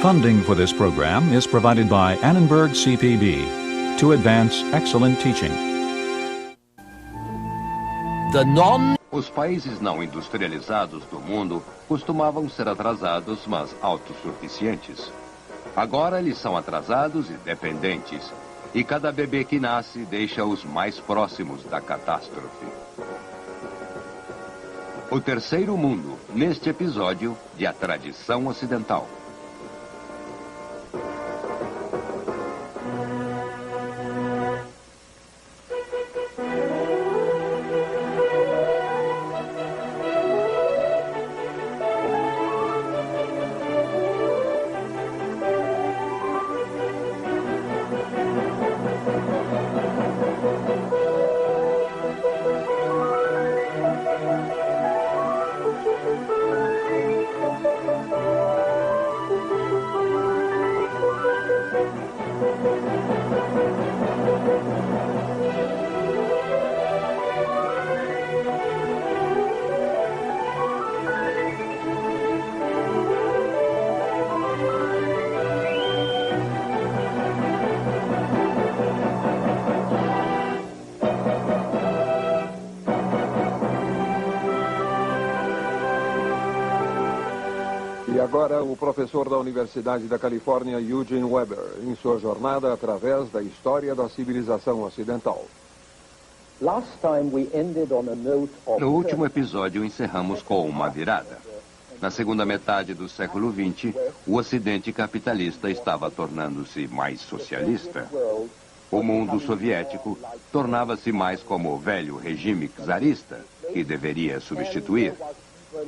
Funding for this program is provided by Annenberg CPB to advance excellent teaching. Os países não industrializados do mundo costumavam ser atrasados, mas autossuficientes. Agora eles são atrasados e dependentes. E cada bebê que nasce deixa-os mais próximos da catástrofe. O terceiro mundo, neste episódio de A Tradição Ocidental. E agora, o professor da Universidade da Califórnia, Eugene Weber, em sua jornada através da história da civilização ocidental. No último episódio, encerramos com uma virada. Na segunda metade do século XX, o Ocidente capitalista estava tornando-se mais socialista. O mundo soviético tornava-se mais como o velho regime czarista, que deveria substituir.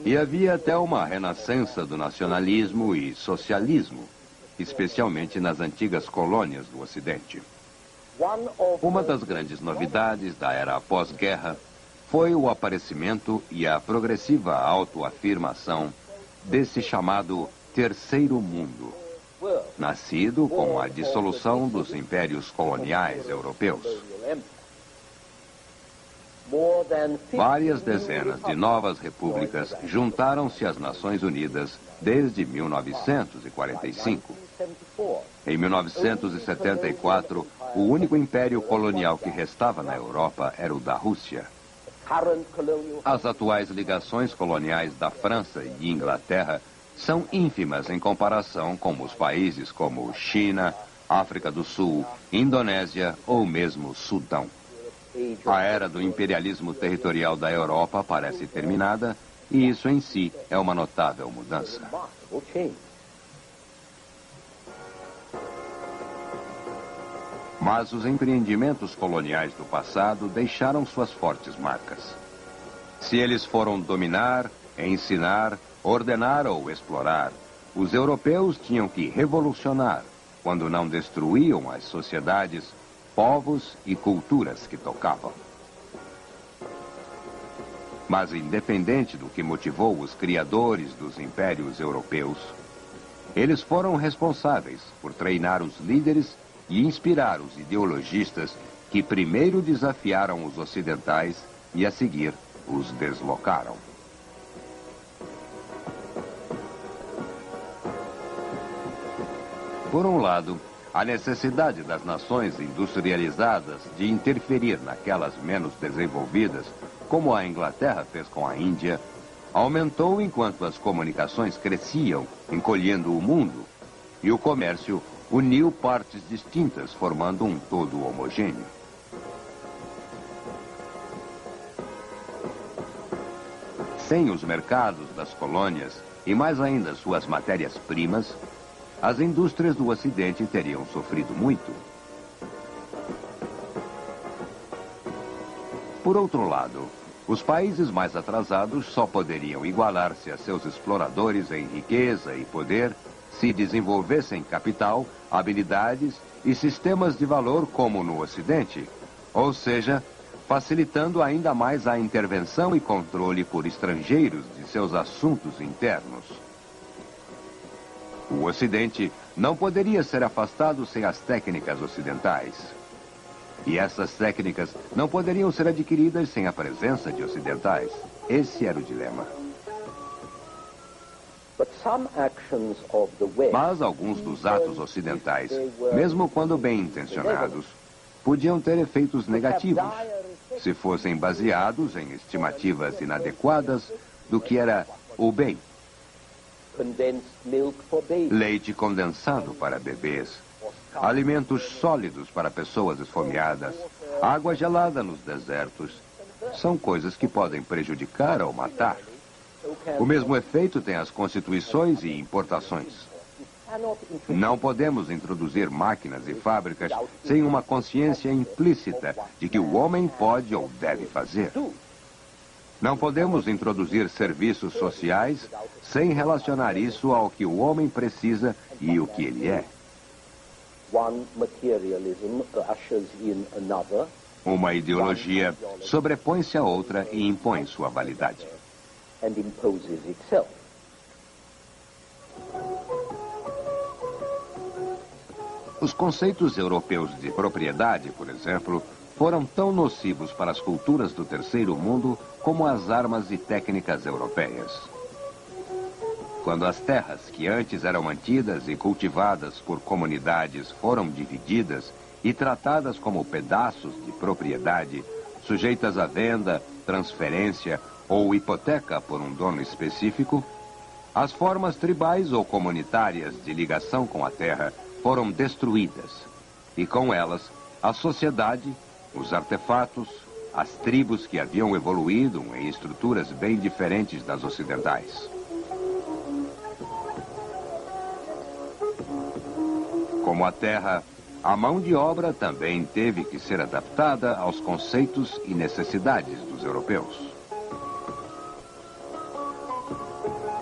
E havia até uma renascença do nacionalismo e socialismo, especialmente nas antigas colônias do Ocidente. Uma das grandes novidades da era pós-guerra foi o aparecimento e a progressiva autoafirmação desse chamado Terceiro Mundo, nascido com a dissolução dos impérios coloniais europeus. Várias dezenas de novas repúblicas juntaram-se às Nações Unidas desde 1945. Em 1974, o único império colonial que restava na Europa era o da Rússia. As atuais ligações coloniais da França e Inglaterra são ínfimas em comparação com os países como China, África do Sul, Indonésia ou mesmo Sudão. A era do imperialismo territorial da Europa parece terminada, e isso em si é uma notável mudança. Mas os empreendimentos coloniais do passado deixaram suas fortes marcas. Se eles foram dominar, ensinar, ordenar ou explorar, os europeus tinham que revolucionar, quando não destruíam as sociedades, povos e culturas que tocavam. Mas independente do que motivou os criadores dos impérios europeus, eles foram responsáveis por treinar os líderes e inspirar os ideologistas que primeiro desafiaram os ocidentais e a seguir os deslocaram. Por um lado, a necessidade das nações industrializadas de interferir naquelas menos desenvolvidas, como a Inglaterra fez com a Índia, aumentou enquanto as comunicações cresciam, encolhendo o mundo, e o comércio uniu partes distintas, formando um todo homogêneo. Sem os mercados das colônias, e mais ainda suas matérias-primas, as indústrias do Ocidente teriam sofrido muito. Por outro lado, os países mais atrasados só poderiam igualar-se a seus exploradores em riqueza e poder se desenvolvessem capital, habilidades e sistemas de valor como no Ocidente, ou seja, facilitando ainda mais a intervenção e controle por estrangeiros de seus assuntos internos. O Ocidente não poderia ser afastado sem as técnicas ocidentais. E essas técnicas não poderiam ser adquiridas sem a presença de ocidentais. Esse era o dilema. Mas alguns dos atos ocidentais, mesmo quando bem intencionados, podiam ter efeitos negativos se fossem baseados em estimativas inadequadas do que era o bem. Leite condensado para bebês, alimentos sólidos para pessoas esfomeadas, água gelada nos desertos, são coisas que podem prejudicar ou matar. O mesmo efeito tem as constituições e importações. Não podemos introduzir máquinas e fábricas sem uma consciência implícita de que o homem pode ou deve fazer. Não podemos introduzir serviços sociais sem relacionar isso ao que o homem precisa e o que ele é. Uma ideologia sobrepõe-se a outra e impõe sua validade. Os conceitos europeus de propriedade, por exemplo, foram tão nocivos para as culturas do terceiro mundo como as armas e técnicas europeias. Quando as terras que antes eram mantidas e cultivadas por comunidades foram divididas e tratadas como pedaços de propriedade, sujeitas à venda, transferência ou hipoteca por um dono específico, as formas tribais ou comunitárias de ligação com a terra foram destruídas, e com elas, a sociedade, os artefatos, as tribos que haviam evoluído em estruturas bem diferentes das ocidentais. Como a terra, a mão de obra também teve que ser adaptada aos conceitos e necessidades dos europeus.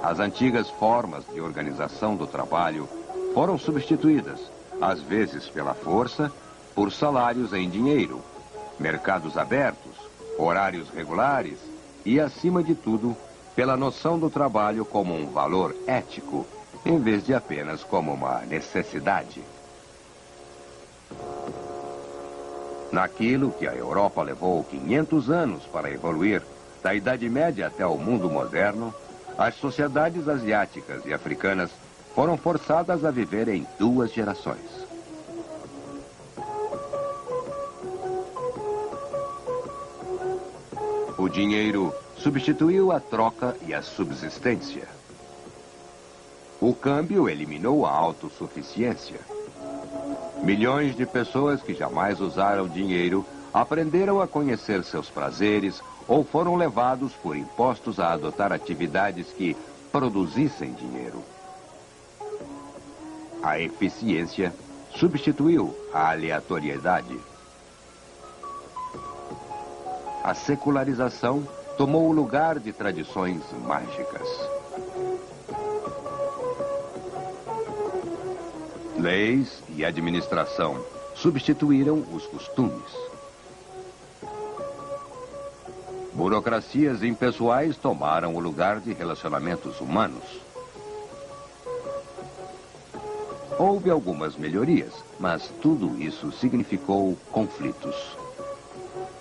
As antigas formas de organização do trabalho foram substituídas, às vezes pela força, por salários em dinheiro, mercados abertos, horários regulares e, acima de tudo, pela noção do trabalho como um valor ético, em vez de apenas como uma necessidade. Naquilo que a Europa levou 500 anos para evoluir, da Idade Média até o mundo moderno, as sociedades asiáticas e africanas foram forçadas a viver em 2 gerações. O dinheiro substituiu a troca e a subsistência. O câmbio eliminou a autossuficiência. Milhões de pessoas que jamais usaram dinheiro aprenderam a conhecer seus prazeres ou foram levados por impostos a adotar atividades que produzissem dinheiro. A eficiência substituiu a aleatoriedade. A secularização tomou o lugar de tradições mágicas. Leis e administração substituíram os costumes. Burocracias impessoais tomaram o lugar de relacionamentos humanos. Houve algumas melhorias, mas tudo isso significou conflitos.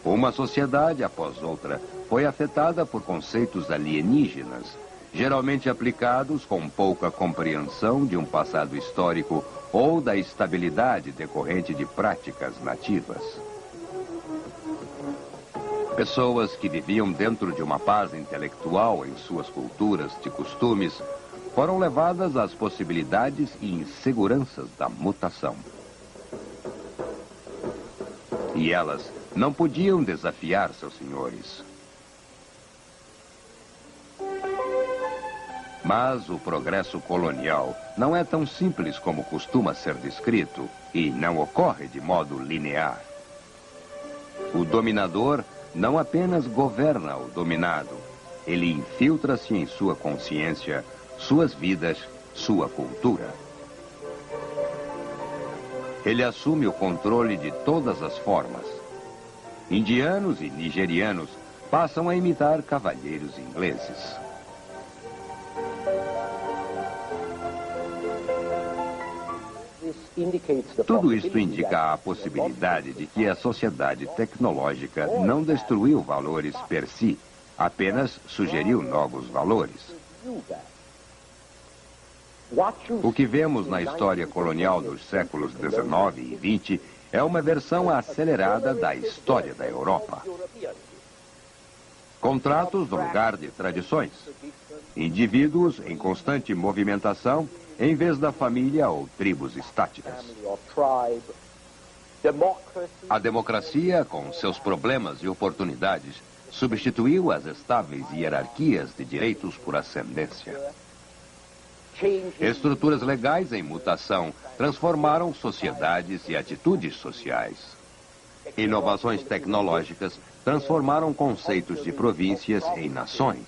Uma sociedade após outra foi afetada por conceitos alienígenas, geralmente aplicados com pouca compreensão de um passado histórico ou da estabilidade decorrente de práticas nativas. Pessoas que viviam dentro de uma paz intelectual em suas culturas de costumes foram levadas às possibilidades e inseguranças da mutação. E elas não podiam desafiar seus senhores. Mas o progresso colonial não é tão simples como costuma ser descrito e não ocorre de modo linear. O dominador não apenas governa o dominado, ele infiltra-se em sua consciência, suas vidas, sua cultura. Ele assume o controle de todas as formas. Indianos e nigerianos passam a imitar cavalheiros ingleses. Tudo isto indica a possibilidade de que a sociedade tecnológica não destruiu valores per si, apenas sugeriu novos valores. O que vemos na história colonial dos séculos XIX e XX é uma versão acelerada da história da Europa. Contratos no lugar de tradições. Indivíduos em constante movimentação em vez da família ou tribos estáticas. A democracia, com seus problemas e oportunidades, substituiu as estáveis hierarquias de direitos por ascendência. Estruturas legais em mutação transformaram sociedades e atitudes sociais. Inovações tecnológicas transformaram conceitos de províncias em nações,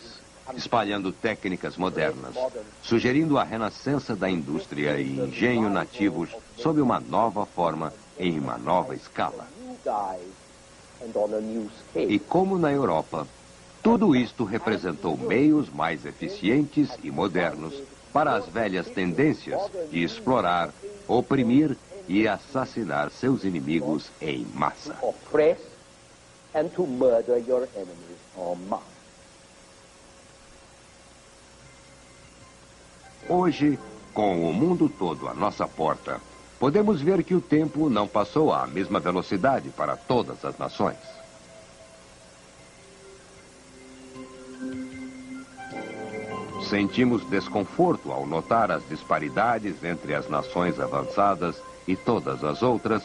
espalhando técnicas modernas, sugerindo a renascença da indústria e engenho nativos sob uma nova forma, em uma nova escala. E como na Europa, tudo isto representou meios mais eficientes e modernos para as velhas tendências de explorar, oprimir e assassinar seus inimigos em massa. Hoje, com o mundo todo à nossa porta, podemos ver que o tempo não passou à mesma velocidade para todas as nações. Sentimos desconforto ao notar as disparidades entre as nações avançadas e todas as outras,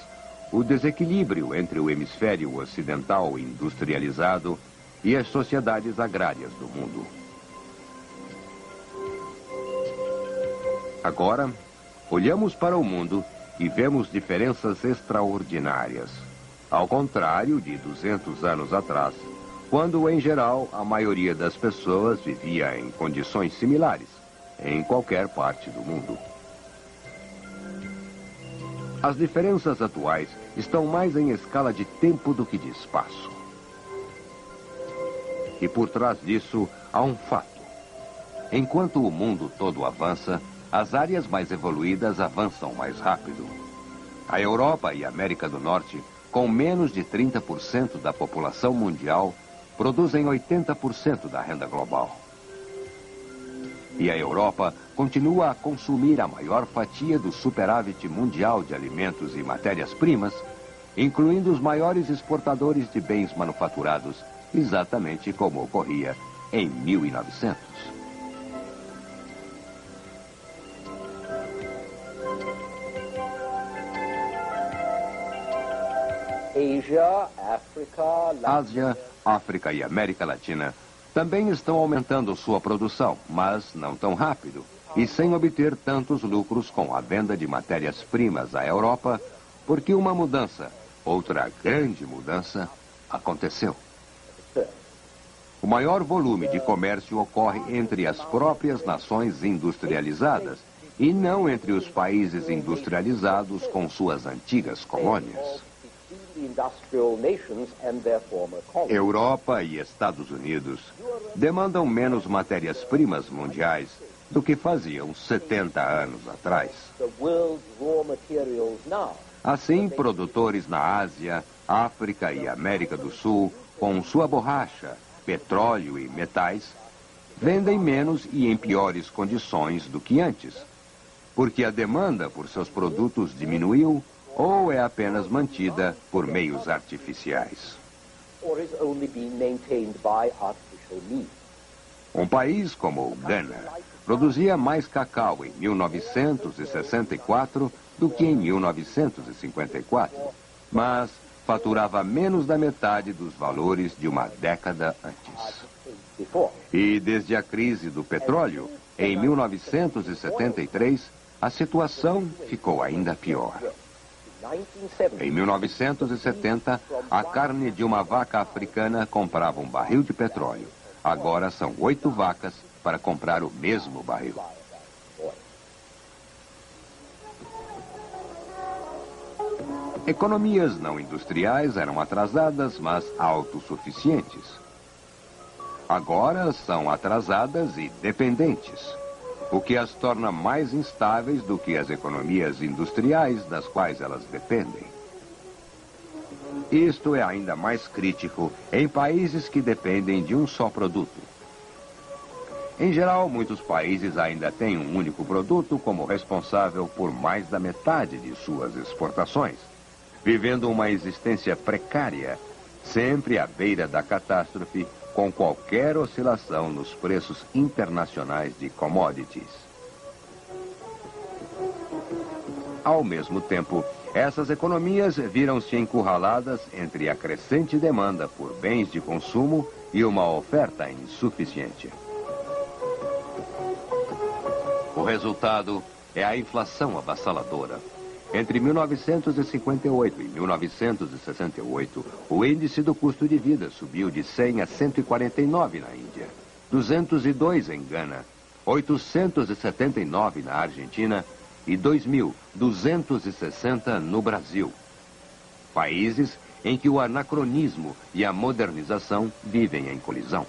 o desequilíbrio entre o hemisfério ocidental industrializado e as sociedades agrárias do mundo. Agora, olhamos para o mundo e vemos diferenças extraordinárias. Ao contrário de 200 anos atrás, quando, em geral, a maioria das pessoas vivia em condições similares, em qualquer parte do mundo. As diferenças atuais estão mais em escala de tempo do que de espaço. E por trás disso, há um fato. Enquanto o mundo todo avança, as áreas mais evoluídas avançam mais rápido. A Europa e a América do Norte, com menos de 30% da população mundial, produzem 80% da renda global. E a Europa continua a consumir a maior fatia do superávit mundial de alimentos e matérias-primas, incluindo os maiores exportadores de bens manufaturados, exatamente como ocorria em 1900. Ásia, África e América Latina também estão aumentando sua produção, mas não tão rápido, e sem obter tantos lucros com a venda de matérias-primas à Europa, porque uma mudança, outra grande mudança, aconteceu. O maior volume de comércio ocorre entre as próprias nações industrializadas e não entre os países industrializados com suas antigas colônias. Europa e Estados Unidos demandam menos matérias-primas mundiais do que faziam 70 anos atrás. Assim, produtores na Ásia, África e América do Sul, com sua borracha, petróleo e metais, vendem menos e em piores condições do que antes, porque a demanda por seus produtos diminuiu ou é apenas mantida por meios artificiais. Um país como o Ghana produzia mais cacau em 1964 do que em 1954, mas faturava menos da metade dos valores de uma década antes. E desde a crise do petróleo, em 1973, a situação ficou ainda pior. Em 1970, a carne de uma vaca africana comprava um barril de petróleo. Agora são 8 vacas para comprar o mesmo barril. Economias não industriais eram atrasadas, mas autossuficientes. Agora são atrasadas e dependentes. o que as torna mais instáveis do que as economias industriais das quais elas dependem. Isto é ainda mais crítico em países que dependem de um só produto. Em geral, muitos países ainda têm um único produto como responsável por mais da metade de suas exportações, vivendo uma existência precária, sempre à beira da catástrofe, com qualquer oscilação nos preços internacionais de commodities. Ao mesmo tempo, essas economias viram-se encurraladas entre a crescente demanda por bens de consumo e uma oferta insuficiente. O resultado é a inflação avassaladora. Entre 1958 e 1968, o índice do custo de vida subiu de 100 a 149 na Índia, 202 em Gana, 879 na Argentina e 2.260 no Brasil. Países em que o anacronismo e a modernização vivem em colisão.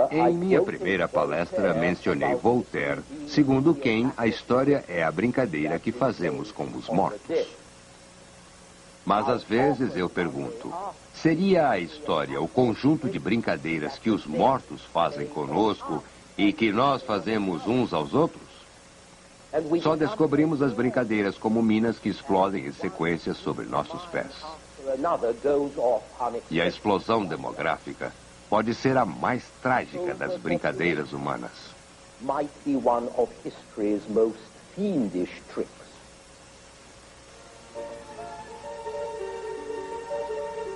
Em minha primeira palestra, mencionei Voltaire, segundo quem a história é a brincadeira que fazemos com os mortos. Mas às vezes eu pergunto, seria a história o conjunto de brincadeiras que os mortos fazem conosco e que nós fazemos uns aos outros? Só descobrimos as brincadeiras como minas que explodem em sequência sobre nossos pés. E a explosão demográfica pode ser a mais trágica das brincadeiras humanas.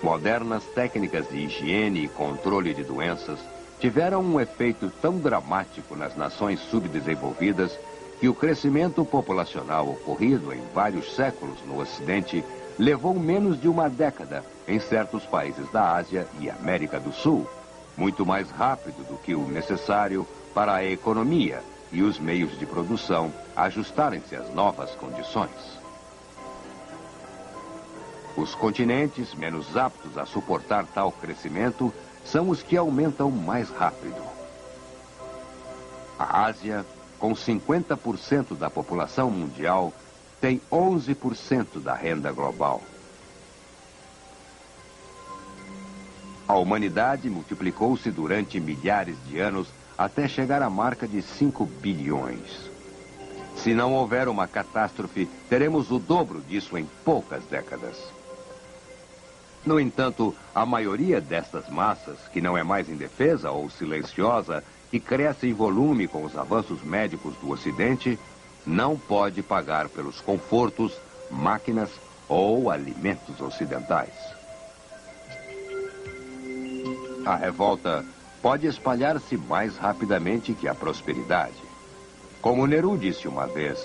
Modernas técnicas de higiene e controle de doenças tiveram um efeito tão dramático nas nações subdesenvolvidas que o crescimento populacional ocorrido em vários séculos no Ocidente levou menos de uma década em certos países da Ásia e América do Sul, muito mais rápido do que o necessário para a economia e os meios de produção ajustarem-se às novas condições. Os continentes menos aptos a suportar tal crescimento são os que aumentam mais rápido. A Ásia, com 50% da população mundial, tem 11% da renda global. A humanidade multiplicou-se durante milhares de anos até chegar à marca de 5 bilhões. Se não houver uma catástrofe, teremos o dobro disso em poucas décadas. No entanto, a maioria destas massas, que não é mais indefesa ou silenciosa, que cresce em volume com os avanços médicos do Ocidente, não pode pagar pelos confortos, máquinas ou alimentos ocidentais. A revolta pode espalhar-se mais rapidamente que a prosperidade. Como Nehru disse uma vez,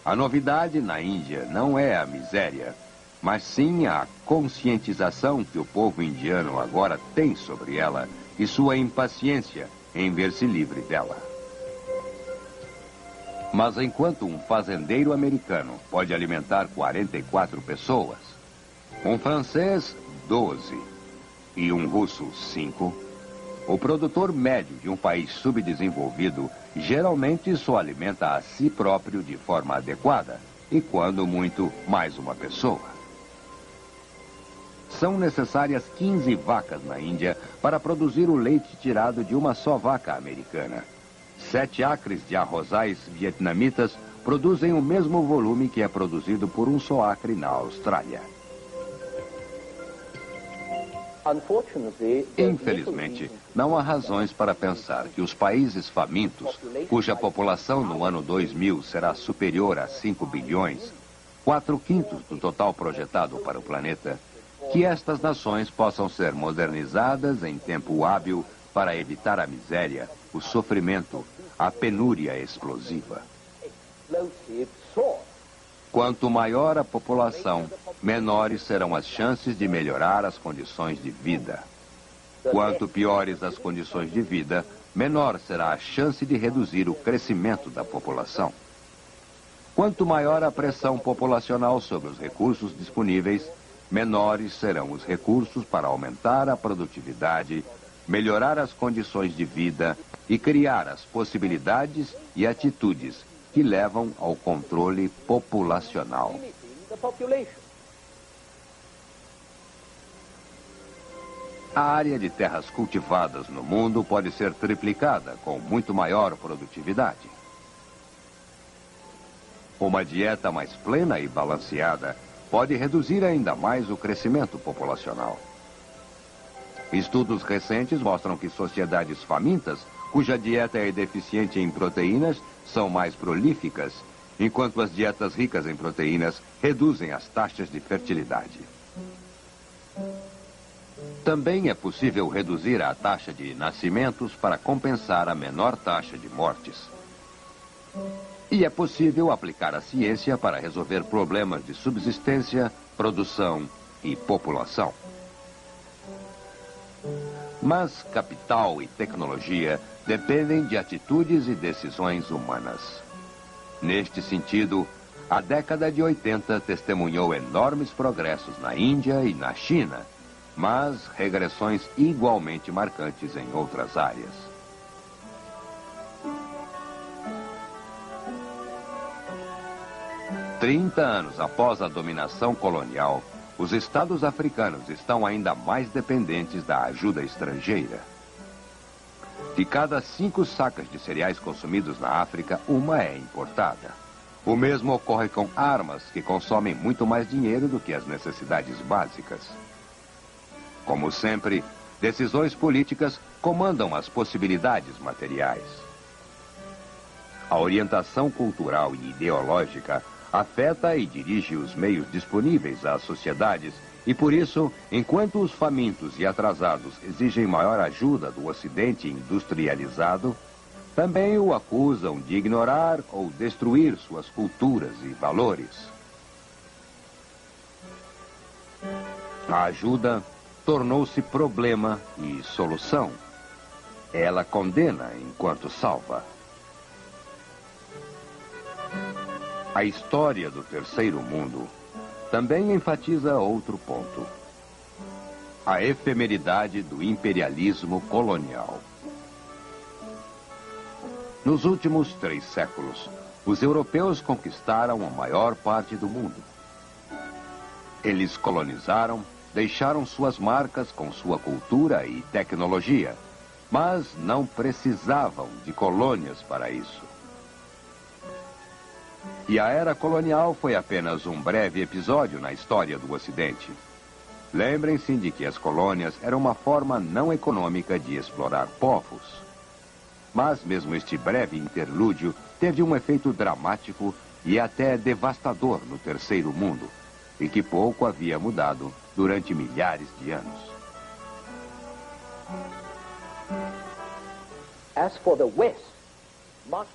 a novidade na Índia não é a miséria, mas sim a conscientização que o povo indiano agora tem sobre ela e sua impaciência em ver-se livre dela. Mas enquanto um fazendeiro americano pode alimentar 44 pessoas, um francês 12 e um russo 5, o produtor médio de um país subdesenvolvido geralmente só alimenta a si próprio de forma adequada e, quando muito, mais uma pessoa. São necessárias 15 vacas na Índia para produzir o leite tirado de uma só vaca americana. 7 acres de arrozais vietnamitas produzem o mesmo volume que é produzido por um só acre na Austrália. Infelizmente, não há razões para pensar que os países famintos, cuja população no ano 2000 será superior a 5 bilhões, 4/5 do total projetado para o planeta, que estas nações possam ser modernizadas em tempo hábil para evitar a miséria, o sofrimento, a penúria explosiva. Quanto maior a população, menores serão as chances de melhorar as condições de vida. Quanto piores as condições de vida, menor será a chance de reduzir o crescimento da população. Quanto maior a pressão populacional sobre os recursos disponíveis, menores serão os recursos para aumentar a produtividade, melhorar as condições de vida e criar as possibilidades e atitudes que levam ao controle populacional. A área de terras cultivadas no mundo pode ser triplicada com muito maior produtividade. Uma dieta mais plena e balanceada pode reduzir ainda mais o crescimento populacional. Estudos recentes mostram que sociedades famintas, cuja dieta é deficiente em proteínas, são mais prolíficas, enquanto as dietas ricas em proteínas reduzem as taxas de fertilidade. Também é possível reduzir a taxa de nascimentos para compensar a menor taxa de mortes. E é possível aplicar a ciência para resolver problemas de subsistência, produção e população. Mas capital e tecnologia dependem de atitudes e decisões humanas. Neste sentido, a década de 80 testemunhou enormes progressos na Índia e na China, mas regressões igualmente marcantes em outras áreas. Trinta anos após a dominação colonial, os estados africanos estão ainda mais dependentes da ajuda estrangeira. De cada 5 sacas de cereais consumidos na África, uma é importada. O mesmo ocorre com armas, que consomem muito mais dinheiro do que as necessidades básicas. Como sempre, decisões políticas comandam as possibilidades materiais. A orientação cultural e ideológica afeta e dirige os meios disponíveis às sociedades e, por isso, enquanto os famintos e atrasados exigem maior ajuda do Ocidente industrializado, também o acusam de ignorar ou destruir suas culturas e valores. A ajuda tornou-se problema e solução. Ela condena enquanto salva. A história do terceiro mundo também enfatiza outro ponto: a efemeridade do imperialismo colonial. Nos últimos 3 séculos, os europeus conquistaram a maior parte do mundo. Eles colonizaram, deixaram suas marcas com sua cultura e tecnologia, mas não precisavam de colônias para isso. E a era colonial foi apenas um breve episódio na história do Ocidente. Lembrem-se de que as colônias eram uma forma não econômica de explorar povos. Mas mesmo este breve interlúdio teve um efeito dramático e até devastador no terceiro mundo, e que pouco havia mudado durante milhares de anos.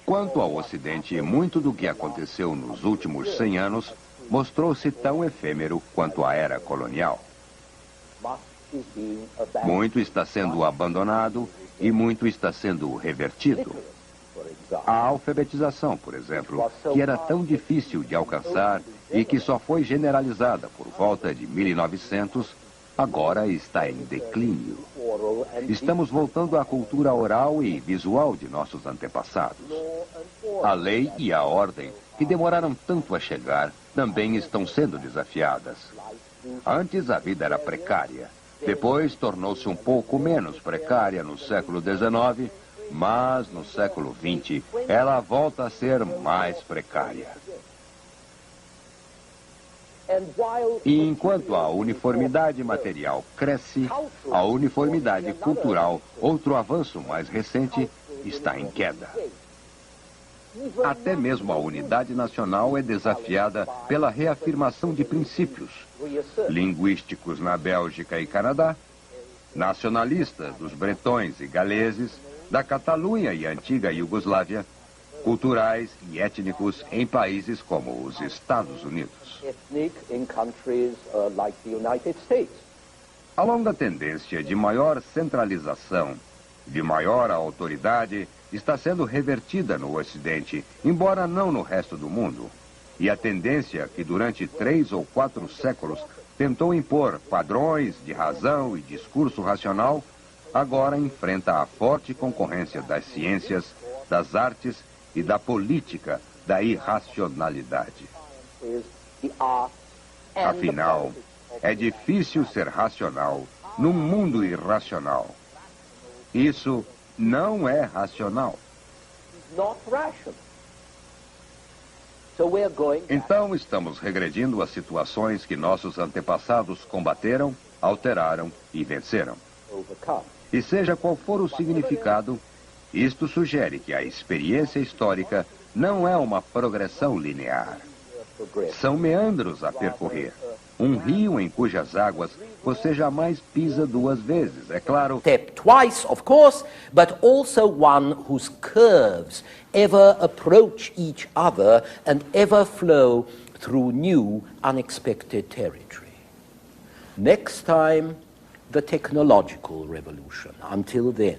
Quanto ao Ocidente, muito do que aconteceu nos últimos 100 anos mostrou-se tão efêmero quanto a era colonial. Muito está sendo abandonado e muito está sendo revertido. A alfabetização, por exemplo, que era tão difícil de alcançar e que só foi generalizada por volta de 1900, agora está em declínio. Estamos voltando à cultura oral e visual de nossos antepassados. A lei e a ordem, que demoraram tanto a chegar, também estão sendo desafiadas. Antes a vida era precária. Depois tornou-se um pouco menos precária no século XIX, mas no século XX ela volta a ser mais precária. E enquanto a uniformidade material cresce, a uniformidade cultural, outro avanço mais recente, está em queda. Até mesmo a unidade nacional é desafiada pela reafirmação de princípios linguísticos na Bélgica e Canadá, nacionalistas dos bretões e galeses, da Catalunha e antiga Iugoslávia, culturais e étnicos em países como os Estados Unidos. A longa tendência de maior centralização, de maior autoridade, está sendo revertida no Ocidente, embora não no resto do mundo. E a tendência que durante 3 ou 4 séculos tentou impor padrões de razão e discurso racional, agora enfrenta a forte concorrência das ciências, das artes e da política da irracionalidade. Afinal, é difícil ser racional num mundo irracional. Isso não é racional. Então, estamos regredindo às situações que nossos antepassados combateram, alteraram e venceram. E seja qual for o significado, isto sugere que a experiência histórica não é uma progressão linear. São meandros a percorrer. Um rio em cujas águas você jamais pisa duas vezes, é claro. Step twice, of course, but also one whose curves ever approach each other and ever flow through new, unexpected territory. Next time, the technological revolution. Until then.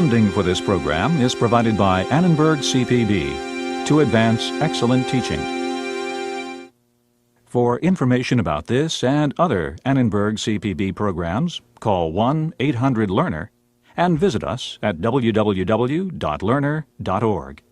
Funding for this program is provided by Annenberg CPB to advance excellent teaching. For information about this and other Annenberg CPB programs, call 1-800-LEARNER and visit us at www.learner.org.